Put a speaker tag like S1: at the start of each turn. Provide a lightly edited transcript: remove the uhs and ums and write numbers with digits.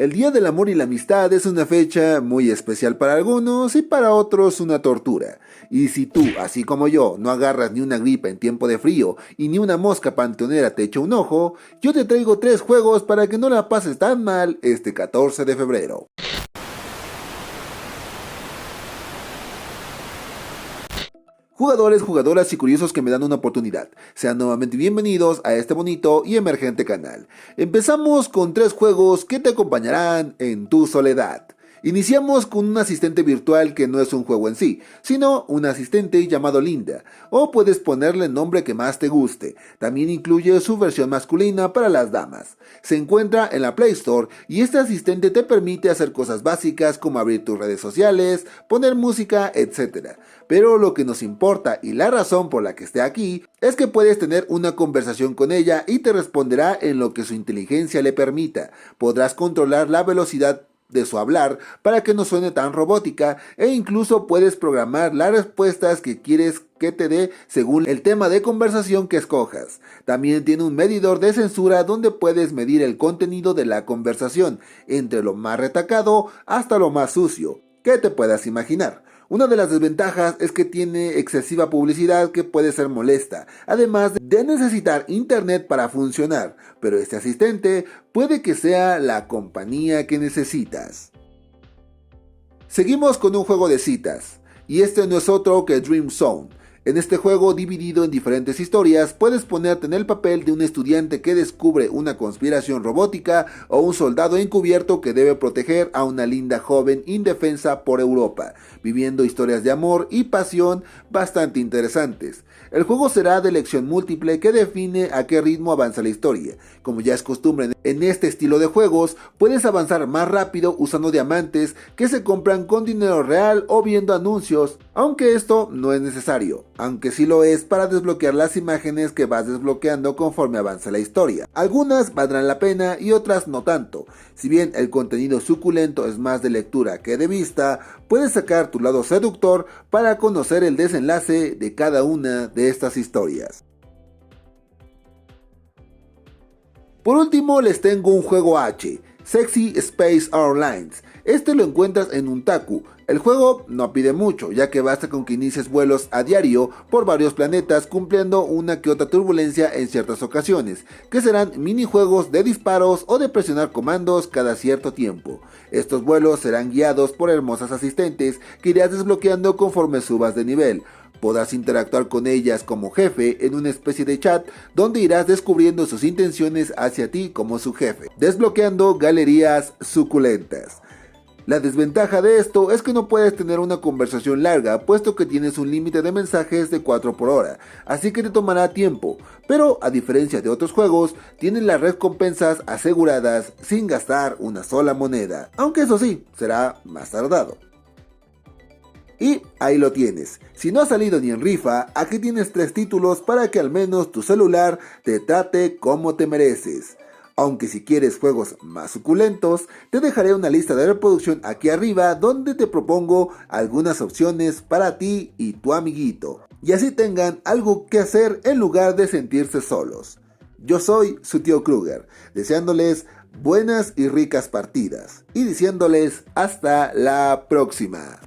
S1: El Día del Amor y la Amistad es una fecha muy especial para algunos y para otros una tortura. Y si tú, así como yo, no agarras ni una gripa en tiempo de frío y ni una mosca panteonera te echa un ojo, yo te traigo 3 juegos para que no la pases tan mal este 14 de febrero. Jugadores, jugadoras y curiosos que me dan una oportunidad, sean nuevamente bienvenidos a este bonito y emergente canal. Empezamos con 3 juegos que te acompañarán en tu soledad. Iniciamos con un asistente virtual que no es un juego en sí, sino un asistente llamado Linda, o puedes ponerle el nombre que más te guste. También incluye su versión masculina para las damas. Se encuentra en la Play Store y este asistente te permite hacer cosas básicas como abrir tus redes sociales, poner música, etc. Pero lo que nos importa y la razón por la que esté aquí es que puedes tener una conversación con ella y te responderá en lo que su inteligencia le permita. Podrás controlar la velocidad de su hablar para que no suene tan robótica e incluso puedes programar las respuestas que quieres que te dé según el tema de conversación que escojas. También tiene un medidor de censura donde puedes medir el contenido de la conversación, entre lo más retacado hasta lo más sucio que te puedas imaginar. Una de las desventajas es que tiene excesiva publicidad que puede ser molesta, además de necesitar internet para funcionar, pero este asistente puede que sea la compañía que necesitas. Seguimos con un juego de citas, y este no es otro que Dream Zone. En este juego, dividido en diferentes historias, puedes ponerte en el papel de un estudiante que descubre una conspiración robótica o un soldado encubierto que debe proteger a una linda joven indefensa por Europa, viviendo historias de amor y pasión bastante interesantes. El juego será de elección múltiple que define a qué ritmo avanza la historia. Como ya es costumbre en este estilo de juegos, puedes avanzar más rápido usando diamantes que se compran con dinero real o viendo anuncios, aunque esto no es necesario, aunque sí lo es para desbloquear las imágenes que vas desbloqueando conforme avanza la historia. Algunas valdrán la pena y otras no tanto. Si bien el contenido suculento es más de lectura que de vista, puedes sacar tu lado seductor para conocer el desenlace de cada una de estas historias. Por último les tengo un juego H, Sexy Space Airlines. Este lo encuentras en Untaku. El juego no pide mucho, ya que basta con que inicies vuelos a diario por varios planetas, cumpliendo una que otra turbulencia en ciertas ocasiones, que serán minijuegos de disparos o de presionar comandos cada cierto tiempo. Estos vuelos serán guiados por hermosas asistentes que irás desbloqueando conforme subas de nivel. Podrás interactuar con ellas como jefe en una especie de chat donde irás descubriendo sus intenciones hacia ti como su jefe, desbloqueando galerías suculentas. La desventaja de esto es que no puedes tener una conversación larga, puesto que tienes un límite de mensajes de 4 por hora, así que te tomará tiempo, pero a diferencia de otros juegos, tienen las recompensas aseguradas sin gastar una sola moneda, aunque eso sí, será más tardado. Y ahí lo tienes. Si no ha salido ni en rifa, aquí tienes 3 títulos para que al menos tu celular te trate como te mereces. Aunque si quieres juegos más suculentos, te dejaré una lista de reproducción aquí arriba donde te propongo algunas opciones para ti y tu amiguito. Y así tengan algo que hacer en lugar de sentirse solos. Yo soy su tío Kruger, deseándoles buenas y ricas partidas y diciéndoles hasta la próxima.